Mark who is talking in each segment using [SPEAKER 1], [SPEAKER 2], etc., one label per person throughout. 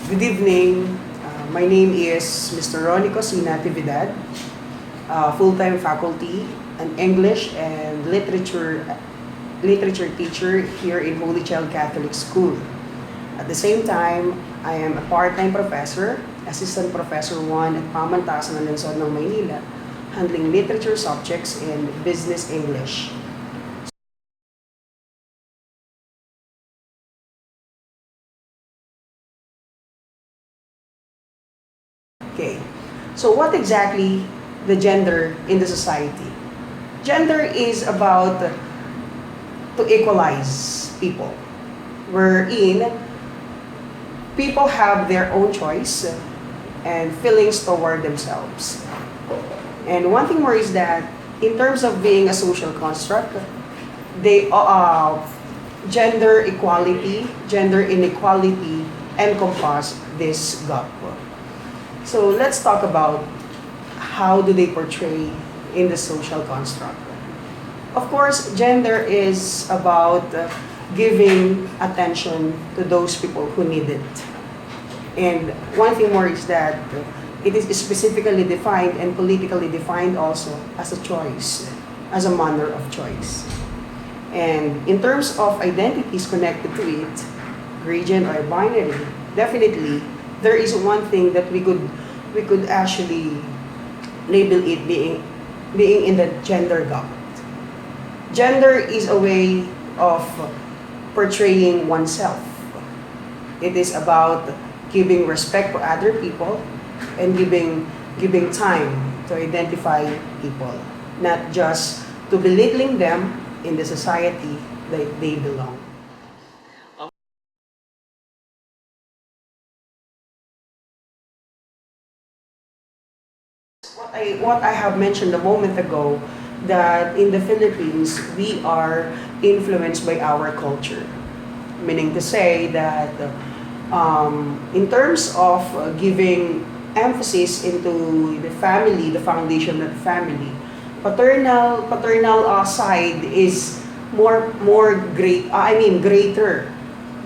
[SPEAKER 1] Good evening. My name is Mr. Roniko Natividad, full-time faculty, an English and literature teacher here in Holy Child Catholic School. At the same time, I am a part-time professor, assistant professor 1 at Pamantasan ng Lungsod ng Maynila, handling literature subjects in business English. Okay, so what exactly the gender in the society? Gender is about to equalize people, wherein people have their own choice and feelings toward themselves. And one thing more is that in terms of being a social construct, they gender equality, gender inequality encompass this gap. So let's talk about how do they portray in the social construct. Of course, gender is about giving attention to those people who need it. And one thing more is that it is specifically defined and politically defined also as a choice, as a manner of choice. And in terms of identities connected to it, gradient or binary, definitely there is one thing that we could actually label it being in the gender gap. Gender is a way of portraying oneself. It is about giving respect for other people and giving time to identify people, not just to belittling them in the society that they belong. What I have mentioned a moment ago, that in the Philippines, we are influenced by our culture. Meaning to say that in terms of giving emphasis into the family, the foundation of the family, paternal side is greater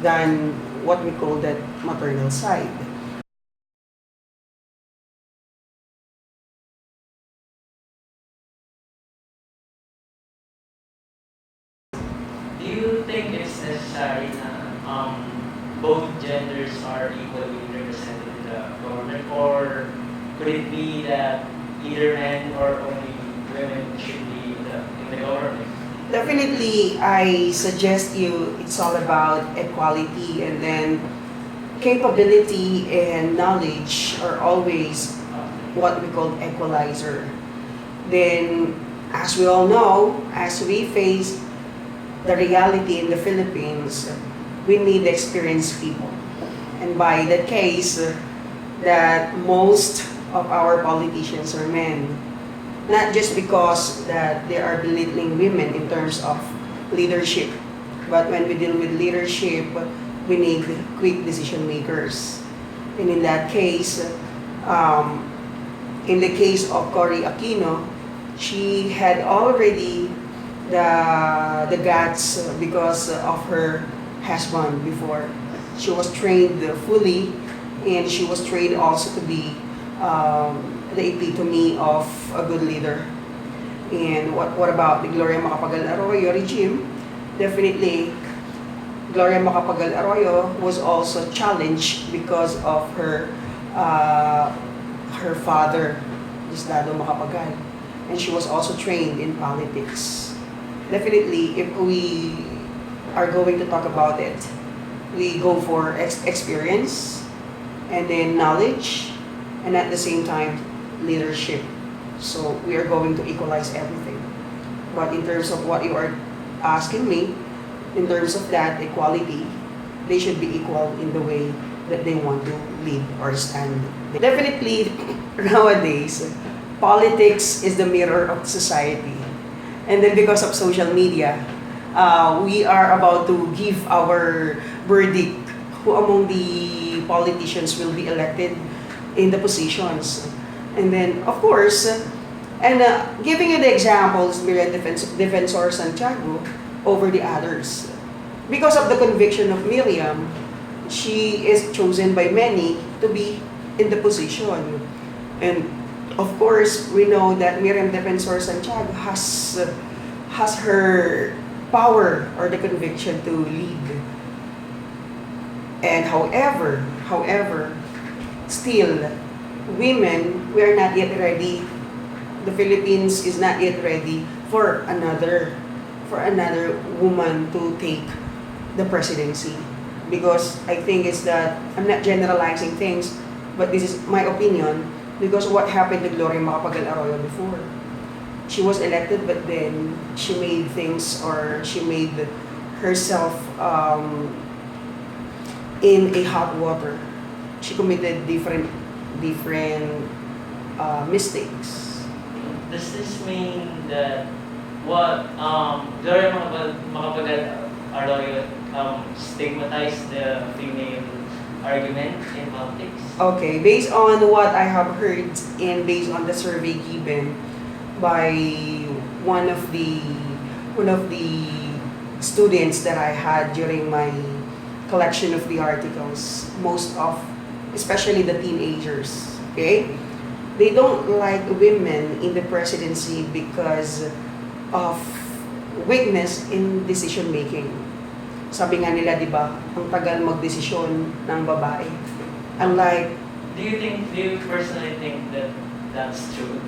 [SPEAKER 1] than what we call that maternal side.
[SPEAKER 2] Do you think it's necessary na both genders are equally represented in the government, or could it be that either men or only women should be in the government?
[SPEAKER 1] Definitely, I suggest you it's all about equality, and then capability and knowledge are always what we call equalizer. Then, as we all know, as we face the reality in the Philippines, we need experienced people. And by that case, that most of our politicians are men. Not just because that they are belittling women in terms of leadership, but when we deal with leadership, we need quick decision makers. And in that case, in the case of Cory Aquino, she had already the guts because of her husband before. She was trained fully, and she was trained also to be the epitome of a good leader. And what about the Gloria Macapagal Arroyo regime? Definitely, Gloria Macapagal Arroyo was also challenged because of her father, Gislado Macapagal, and she was also trained in politics. Definitely, if we are going to talk about it, we go for experience and then knowledge, and at the same time, leadership. So we are going to equalize everything. But in terms of what you are asking me, in terms of that equality, they should be equal in the way that they want to lead or stand. Definitely, nowadays, politics is the mirror of society. And then because of social media, we are about to give our verdict who among the politicians will be elected in the positions. And then, of course, giving you the examples, Miriam Defensor Santiago over the others. Because of the conviction of Miriam, she is chosen by many to be in the position. And of course, we know that Miriam Defensor Santiago has her power or the conviction to lead. And however, still, women, we are not yet ready. The Philippines is not yet ready for another woman to take the presidency. Because I think it's that, I'm not generalizing things, but this is my opinion, because what happened to Gloria Macapagal Arroyo before? She was elected, but then she made things, or she made herself in a hot water. She committed different mistakes.
[SPEAKER 2] Does this mean that what Gloria Macapagal Arroyo stigmatized the female argument in politics?
[SPEAKER 1] Okay, based on what I have heard and based on the survey given by one of the students that I had during my collection of the articles, most of, especially the teenagers, okay? They don't like women in the presidency because of weakness in decision making. Sabi nga nila, di ba, ang tagal magdesisyon ng babae. Unlike,
[SPEAKER 2] Do you personally think that that's true?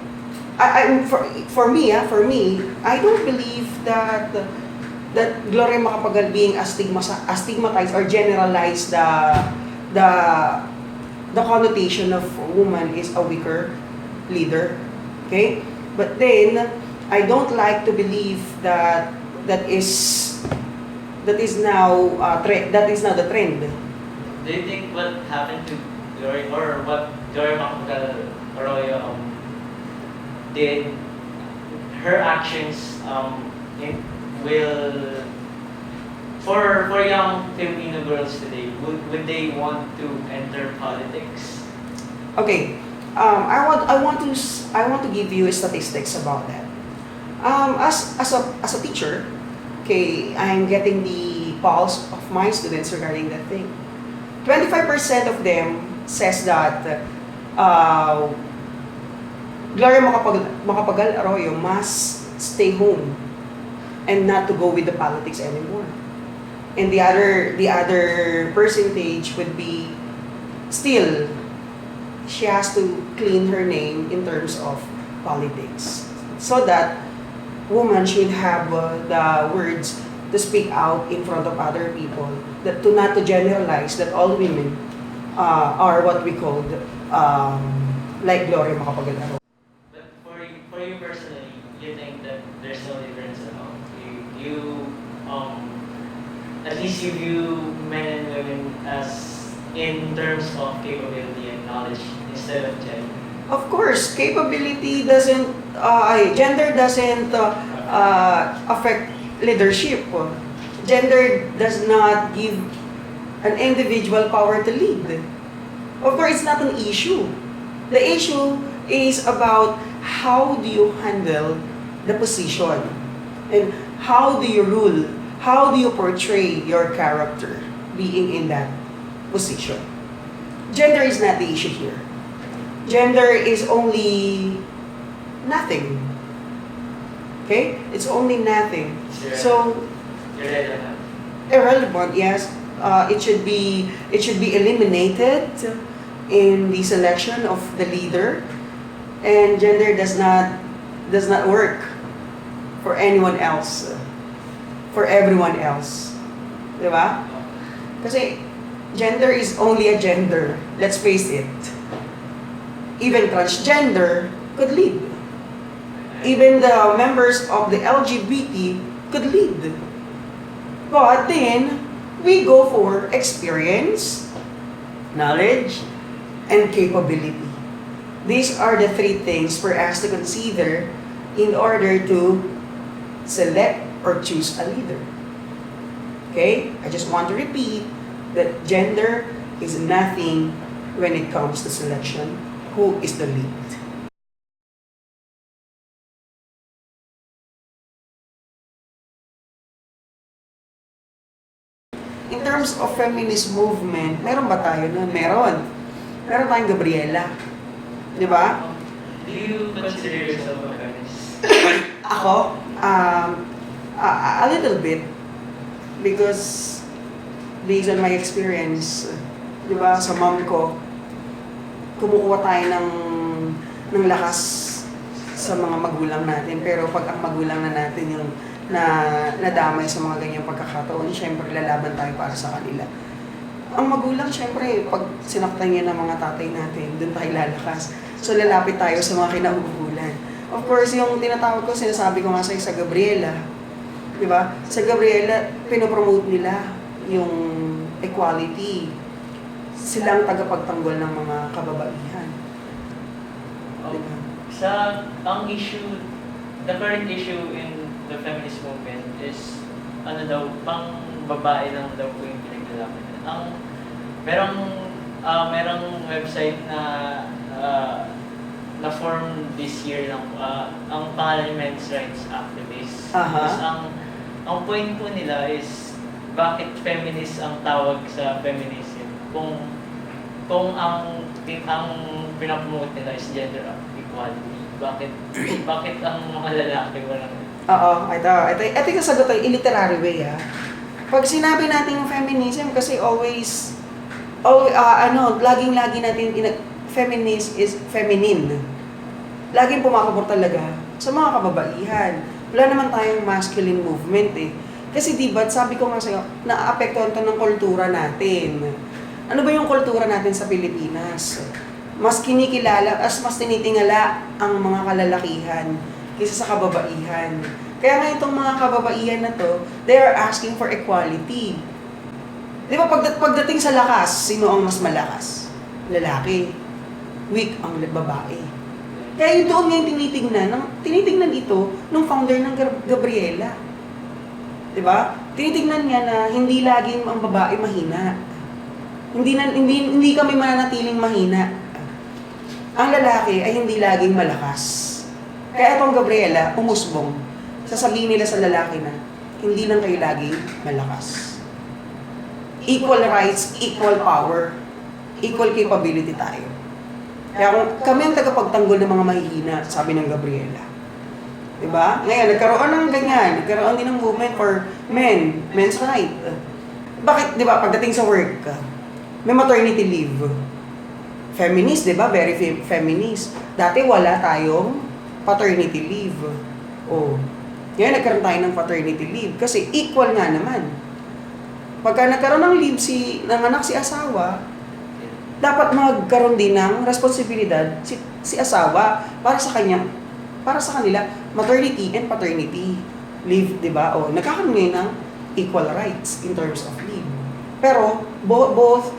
[SPEAKER 1] for me, I don't believe that Gloria Macapagal being stigmatized or generalized the connotation of a woman is a weaker leader. Okay? But then, I don't like to believe that is now the trend.
[SPEAKER 2] Do you think what happened to Gloria, or what Gloria Macapagal Arroyo did, her actions will, for young Filipino girls today, would they want to enter politics?
[SPEAKER 1] Okay, I want to give you statistics about that. As a teacher, okay, I'm getting the pulse of my students regarding that thing. 25% of them says that Gloria Macapagal Arroyo must stay home and not to go with the politics anymore. And the other percentage would be still she has to clean her name in terms of politics, so that woman should have the words to speak out in front of other people, that not to generalize that all women are what we called like Gloria Macapagal Arroyo.
[SPEAKER 2] But for you personally, you think that there's no difference at all? You at least you view men and women as in terms of capability and knowledge instead of gender.
[SPEAKER 1] Of course, capability doesn't, gender doesn't affect leadership. Gender does not give an individual power to lead. Of course, it's not an issue. The issue is about how do you handle the position and how do you rule, how do you portray your character being in that position. Gender is not the issue here. Gender is only nothing. Okay? It's only nothing.
[SPEAKER 2] Yeah.
[SPEAKER 1] So,
[SPEAKER 2] Irrelevant.
[SPEAKER 1] irrelevant, yes. It should be eliminated in the selection of the leader, and gender does not work for anyone else, for everyone else. Diba? Kasi gender is only a gender. Let's face it. Even transgender could lead. Even the members of the LGBT could lead. But then, we go for experience, knowledge, and capability. These are the three things for us to consider in order to select or choose a leader. Okay? I just want to repeat that gender is nothing when it comes to selection. Who is the lead? in terms of feminist movement, meron ba tayo nun? Meron. Meron tayong Gabriela. Di ba?
[SPEAKER 2] Do you consider yourself a feminist?
[SPEAKER 1] Ako, a little bit. Because, based on my experience, di ba, sa mom ko, kumukuha tayo ng lakas sa mga magulang natin. Pero pag ang magulang na natin yung nadamay sa mga ganyang pagkakataon, syempre lalaban tayo para sa kanila. Ang magulang, syempre, pag sinaktan niya ng mga tatay natin, doon tayo lalakas. So, lalapit tayo sa mga kinahuhulan. Of course, yung tinatawag ko, sinasabi ko nga sa Gabriela, di ba? Sa Gabriela, pinopromote nila yung equality. Silang tagapagtanggol ng mga kababaihan. Diba?
[SPEAKER 2] Ang issue, the current issue in the feminist movement is, ano daw, pang babae lang daw po yung pinaglalaban. Merong website na form this year lang, ang pangalan Men's Rights Activists. Tapos ang point po nila is bakit feminist ang tawag sa feminism kung ang pinapromote nila is gender equality. Bakit ang mga lalaki walang...
[SPEAKER 1] Ito yung sagot ay in literary way, ha. Pag sinabi natin yung feminism, kasi laging-lagi natin, feminist is feminine. Laging pumakabor talaga sa mga kababaihan. Wala naman tayong masculine movement, eh. Kasi diba, sabi ko nga sa'yo, naaapektuhan ito ng kultura natin. Ano ba yung kultura natin sa Pilipinas? Mas kinikilala, mas tinitingala ang mga kalalakihan kaysa sa kababaihan. Kaya nga itong mga kababaihan na to, they are asking for equality. Di ba, pagdating sa lakas, sino ang mas malakas? Lalaki. Weak ang babae. Kaya doon nga yung tinitingnan ito nung founder ng Gabriela. Di ba? Tinitingnan niya na hindi laging ang babae mahina. Hindi kami mananatiling mahina. Ang lalaki ay hindi laging malakas. Kaya itong Gabriela, umusbong. Sasabihin nila sa lalaki na, hindi lang kayo laging malakas. Equal rights, equal power, equal capability tayo. Kaya kami ang tagapagtanggol ng mga mahihina, sabi ng Gabriela. Diba? Ngayon, nagkaroon ng ganyan, nagkaroon din ng movement for men's right. Bakit, diba, pagdating sa work, may maternity leave. Feminist, diba? Very feminist. Dati wala tayong paternity leave. Ngayon, nagkaroon tayo ng paternity leave kasi equal nga naman. Pagka nagkaroon ng leave ng anak si asawa, dapat magkaroon din ng responsibilidad si asawa para sa kanila, maternity and paternity leave, di ba? Nagkakaroon ngayon ng equal rights in terms of leave. Pero, both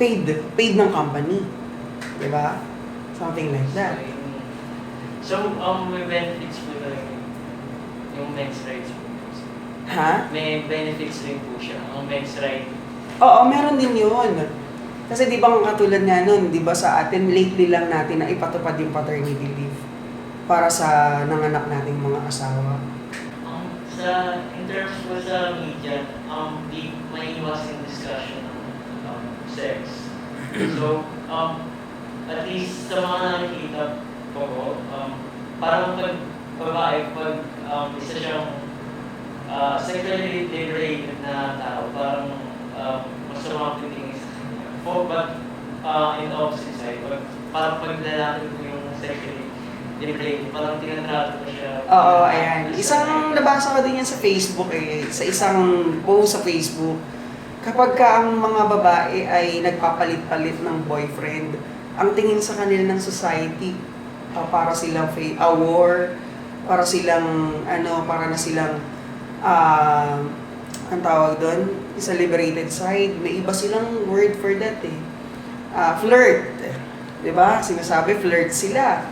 [SPEAKER 1] paid ng company. Di ba? Something like that.
[SPEAKER 2] So, may benefits po na yung men's rights po.
[SPEAKER 1] Ha?
[SPEAKER 2] May benefits rin po siya, ang men's right.
[SPEAKER 1] Oo, meron din yun. Kasi di ba katulad nga nun, di ba sa atin, lately lang natin na ipatupad yung paternity leave para sa nanganak nating mga asawa.
[SPEAKER 2] In terms po sa media, di may iwasing discussion ng sex. So, at least sa mga nakikita ko, parang pag babae, pag isa siyang sexually liberated na tao, parang masama ang tingin sa kanya. But in the opposite side, parang pag lalaki ko yung sexually liberated, parang tinatrato ko siya.
[SPEAKER 1] Oo, ayan. Isang nabasa ko din yan sa Facebook sa isang post sa Facebook. Kapag ang mga babae ay nagpapalit-palit ng boyfriend, ang tingin sa kanila ng society, para silang war, para na silang ang tawag doon, sa liberated side, may iba silang word for that flirt. Diba? Sinasabi, flirt sila.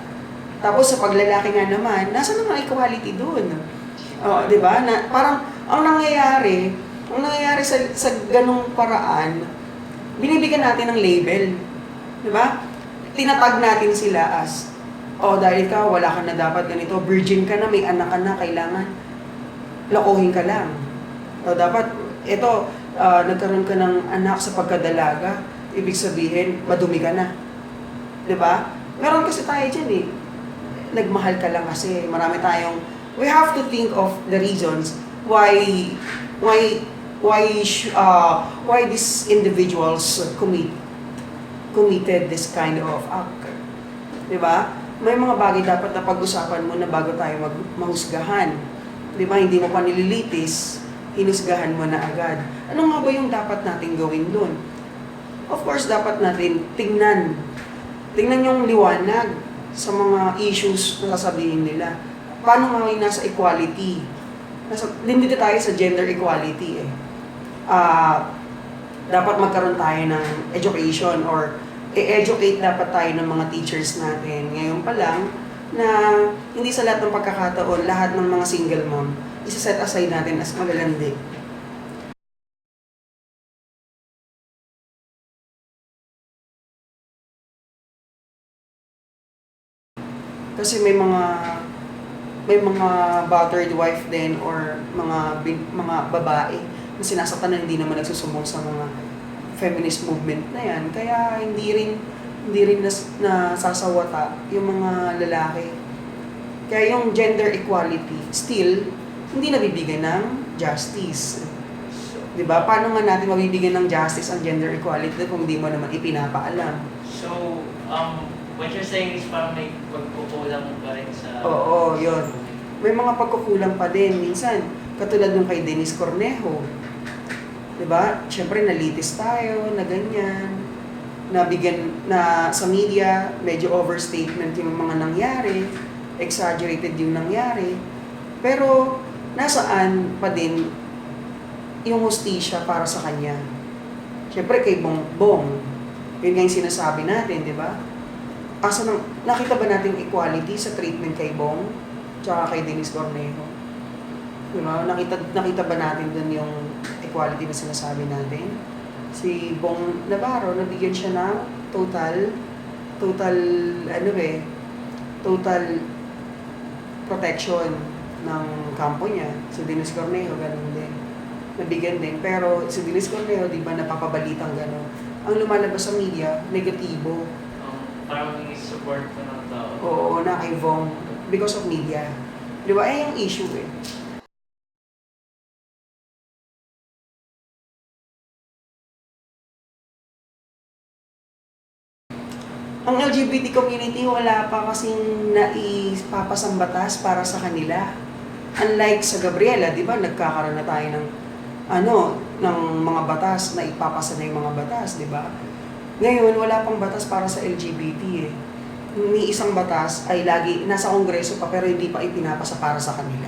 [SPEAKER 1] Tapos sa paglalaki nga naman, nasa naman equality doon? Diba? Parang, ang nangyayari sa ganung paraan, binibigyan natin ng label. Diba? Tinatag natin sila as, dahil ikaw, wala ka na dapat ganito, virgin ka na, may anak ka na, kailangan lokohin ka lang. Dapat, ito, nagkaroon ka ng anak sa pagkadalaga, ibig sabihin, madumi ka na. 'Di ba? Meron kasi tayo dyan eh. Nagmahal ka lang kasi. Marami tayong, we have to think of the reasons why why why these individuals committed this kind of act. 'Di ba? May mga bagay dapat na pag-usapan mo na bago tayo mahusgahan. 'Di ba? Hindi mo pa nililitis, hinusgahan mo na agad. Ano nga ba yung dapat nating gawin doon? Of course, dapat natin tingnan yung liwanag sa mga issues na sasabihin nila. Paano nga yung nasa equality? Dito tayo sa gender equality eh. Dapat magkaroon tayo ng education or i-educate dapat tayo ng mga teachers natin. Ngayon pa lang, na hindi sa lahat ng pagkakataon, lahat ng mga single mom, isa-set aside natin as magalandi. Kasi may mga battered wife din or mga babae na sinasaktan na hindi naman nagsusumbong sa mga feminist movement na yan. Kaya hindi rin nasasawata yung mga lalaki. Kaya yung gender equality still hindi nabibigyan ng justice. 'Di ba? Paano nga natin mabibigyan ng justice ang gender equality kung hindi mo naman ipinapaalam?
[SPEAKER 2] So, what you're saying is parang may pagkukulang pa rin sa...
[SPEAKER 1] Oo, yun. May mga pagkukulang pa din. Minsan, katulad nung kay Dennis Cornejo. Diba? Siyempre, nalitis tayo, na ganyan. Na sa media, medyo overstatement yung mga nangyari. Exaggerated yung nangyari. Pero, nasaan pa din yung hustisya para sa kanya? Siyempre, kay Bongbong. Yun nga yung sinasabi natin, di ba? Nakita ba natin equality sa treatment kay Bong tsaka kay Dennis Cornejo? Diba? Nakita ba natin dun yung equality na sinasabi natin? Si Bong Navarro, nabigyan siya ng total protection ng kampo niya. Si Dennis Cornejo, ganun din. Nabigyan din. Pero si Dennis Cornejo, di ba, napapabalitang gano'n. Ang lumalabas sa media, negatibo.
[SPEAKER 2] Parang support ko ng tao.
[SPEAKER 1] Oo, na kay Vong because of media. Di ba? Yung issue eh. Ang LGBT community, wala pa kasing naipapasang batas para sa kanila. Unlike sa Gabriela, di ba, nagkakaroon na tayo ng mga batas na ipapasa na yung mga batas, di ba? Ngayon, wala pang batas para sa LGBT eh. May isang batas ay lagi nasa kongreso pa pero hindi pa ipinapasa para sa kanila.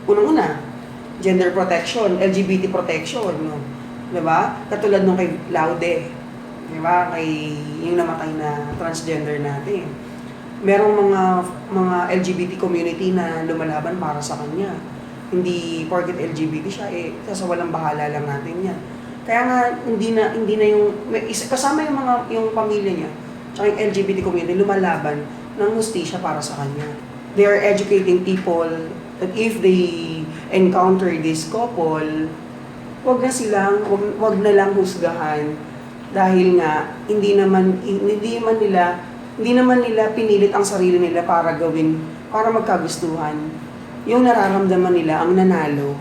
[SPEAKER 1] Unang-una, gender protection, LGBT protection, no? 'Di ba? Katulad nung kay Laude, 'di ba? Kay yung namatay na transgender natin. Merong mga LGBT community na lumalaban para sa kanya. Hindi porket LGBT siya sasawalang bahala lang natin 'yan. Kaya nga hindi na yung kasama yung pamilya niya, tsaka yung LGBT community lumalaban ng hustisya para sa kanya. They are educating people that if they encounter this couple, wag na lang husgahan dahil nga hindi naman nila pinilit ang sarili nila para magkagustuhan. Yung nararamdaman nila ang nanalo.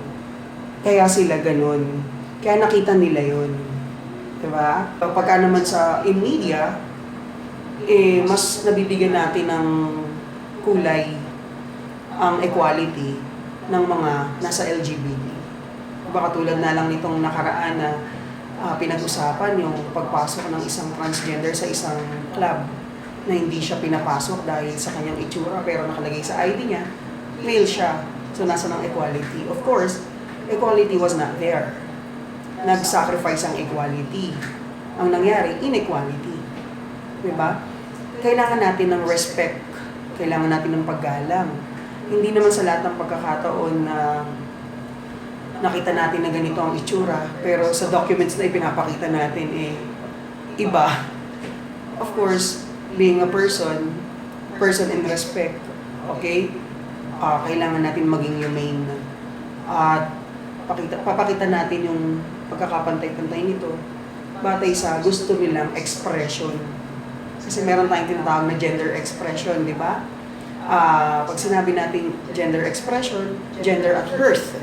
[SPEAKER 1] Kaya sila ganun. Kaya nakita nila yun. Diba? Pagka naman in media, mas nabibigyan natin ng kulay ang equality ng mga nasa LGBT. Baka tulad na lang nitong nakaraan na pinag-usapan yung pagpasok ng isang transgender sa isang club na hindi siya pinapasok dahil sa kanyang itsura pero nakalagay sa ID niya, male siya. So nasa ng equality. Of course, equality was not there. Nag-sacrifice ang equality. Ang nangyari, inequality. Diba? Kailangan natin ng respect. Kailangan natin ng paggalang. Hindi naman sa lahat ng pagkakataon na nakita natin na ganito ang itsura, pero sa documents na ipinapakita natin, iba. Of course, being a person in respect, okay? Kailangan natin maging humane. At papakita natin yung pagkakapantay-pantay nito, batay sa gusto nilang expression. Kasi meron tayong tinatawag na gender expression, di ba? Pag sinabi natin gender expression, gender at birth.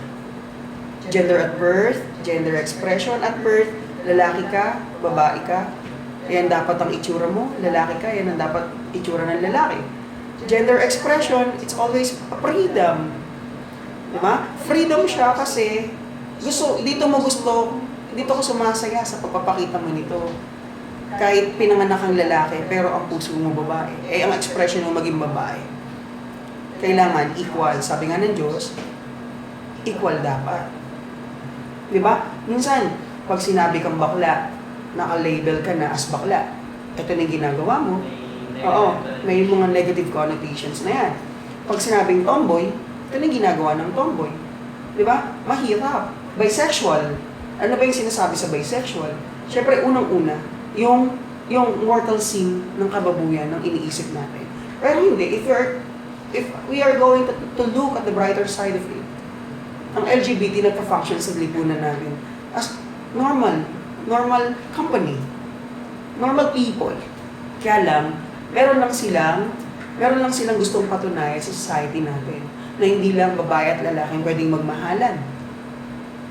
[SPEAKER 1] Gender at birth, gender expression at birth, lalaki ka, babae ka, yan dapat ang itsura mo, lalaki ka, yan ang dapat itsura ng lalaki. Gender expression, it's always a freedom. Diba? Freedom siya kasi dito ko sumasaya sa pagpapakita mo nito. Kahit pinanganak kang lalaki, pero ang puso mo babae. Ang expression mo maging babae. Kailangan equal. Sabi nga ng Diyos, equal dapat. Diba? Minsan, pag sinabi kang bakla, naka-label ka na as bakla. Ito na yung ginagawa mo. Oo, may mga negative connotations na yan. Pag sinabing tomboy, ito na yung ginagawa ng tomboy. Diba? Mahirap. Bisexual. Ano ba yung sinasabi sa bisexual? Siyempre, unang-una, yung mortal sin ng kababuyan ng iniisip natin. Pero hindi, if we are going to look at the brighter side of it, ang LGBT nagka-function sa lipunan natin as normal company, normal people. Kaya lang, meron lang silang gustong patunayan sa society natin na hindi lang babae at lalaki pwedeng magmahalan.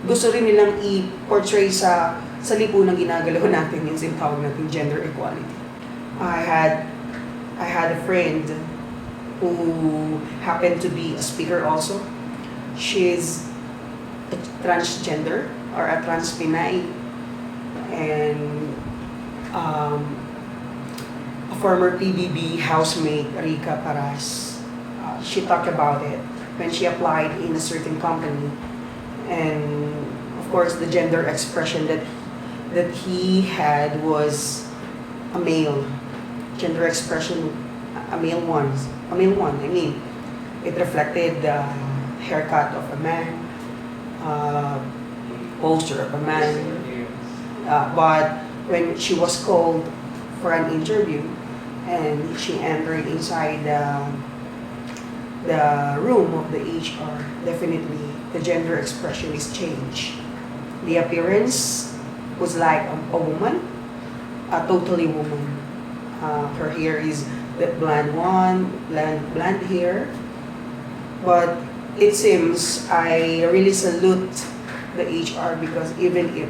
[SPEAKER 1] Gusto rin nilang i-portray sa lipunang ginagalaw natin, yung tawag natin gender equality. I had a friend who happened to be a speaker also. She's a transgender or a trans Pinay, and a former PBB housemate, Rika Paras. She talked about it when she applied in a certain company, and of course the gender expression that he had was a male gender expression, a male one. I mean, it reflected the haircut of a man, posture of a man. But when she was called for an interview and she entered inside the room of the HR, definitely the gender expression is changed. The appearance was like a woman, a totally woman. Her hair is the blonde hair. But it seems I really salute the HR because even if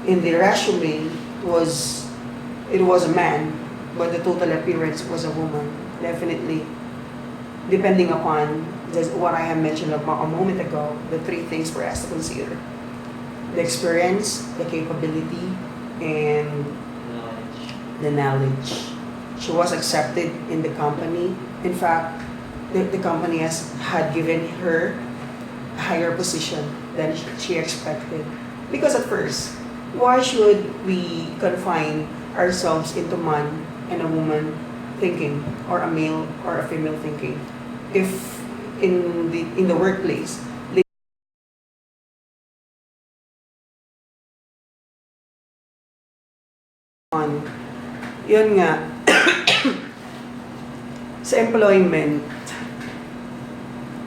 [SPEAKER 1] in the resume it was a man, but the total appearance was a woman. Definitely, depending upon what I have mentioned a moment ago, the three things for us to consider: the experience, the capability, and the knowledge. She was accepted in the company. In fact, the company had given her a higher position than she expected. Because at first, why should we confine ourselves into man and a woman thinking, or a male or a female thinking? If in the workplace, yun nga, sa employment,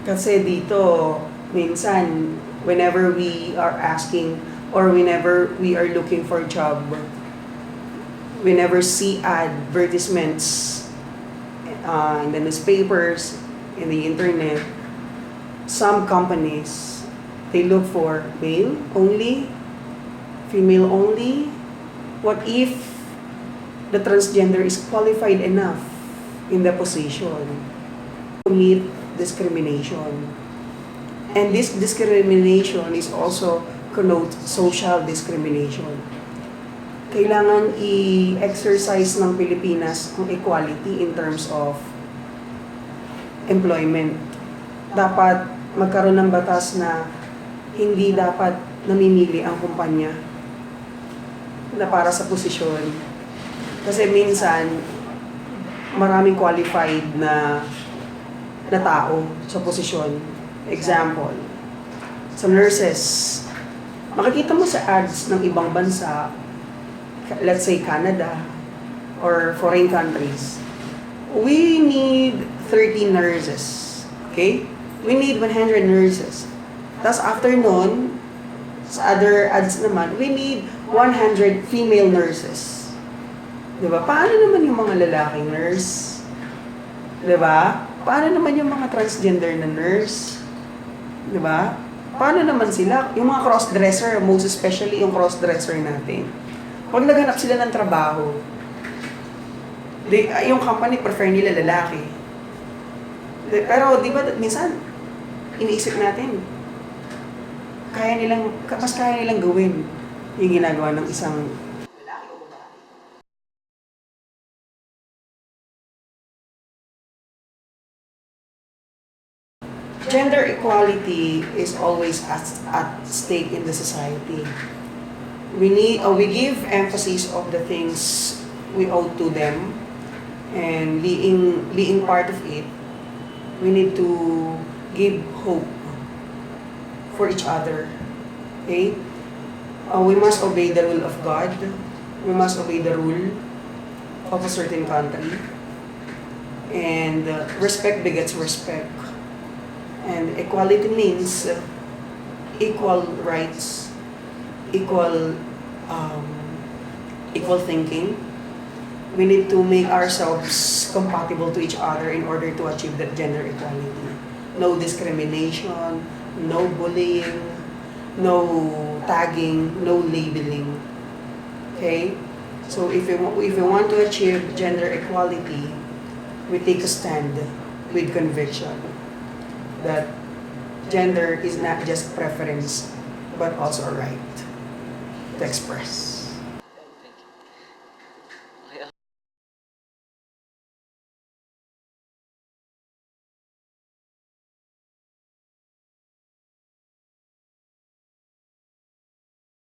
[SPEAKER 1] kasi dito, minsan, whenever we are asking or whenever we are looking for a job, we never see advertisements in the newspapers, in the internet. Some companies, they look for male only, female only. What if the transgender is qualified enough in the position to meet discrimination? And this discrimination is also connotes social discrimination. Kailangan i-exercise ng Pilipinas ang equality in terms of employment. Dapat magkaroon ng batas na hindi dapat namimili ang kumpanya na para sa posisyon. Kasi minsan, maraming qualified na tao sa posisyon. Example, sa nurses, makikita mo sa ads ng ibang bansa, let's say Canada or foreign countries, we need 30 nurses. Okay? We need 100 nurses. Tapos after nun, Sa other ads naman, we need 100 female nurses. Diba? Paano naman yung mga lalaking nurse? Diba? Paano naman yung mga transgender na nurse? Diba? Paano naman sila? Yung mga cross-dresser, most especially yung cross-dresser natin. Pag naghanap sila ng trabaho, yung company prefer nila lalaki. Pero di ba minsan, iniisip natin, mas kaya nilang gawin yung ginagawa ng isang lalaki o babae. Gender equality is always at stake in the society. We give emphasis of the things we owe to them, and being part of it, we need to give hope for each other. Okay? We must obey the rule of God. We must obey the rule of a certain country. And respect begets respect. And equality means equal rights, equal thinking. We need to make ourselves compatible to each other in order to achieve that gender equality. No discrimination, no bullying, no tagging, no labeling. Okay? So if we want to achieve gender equality, we take a stand with conviction that gender is not just preference, but also a right to express.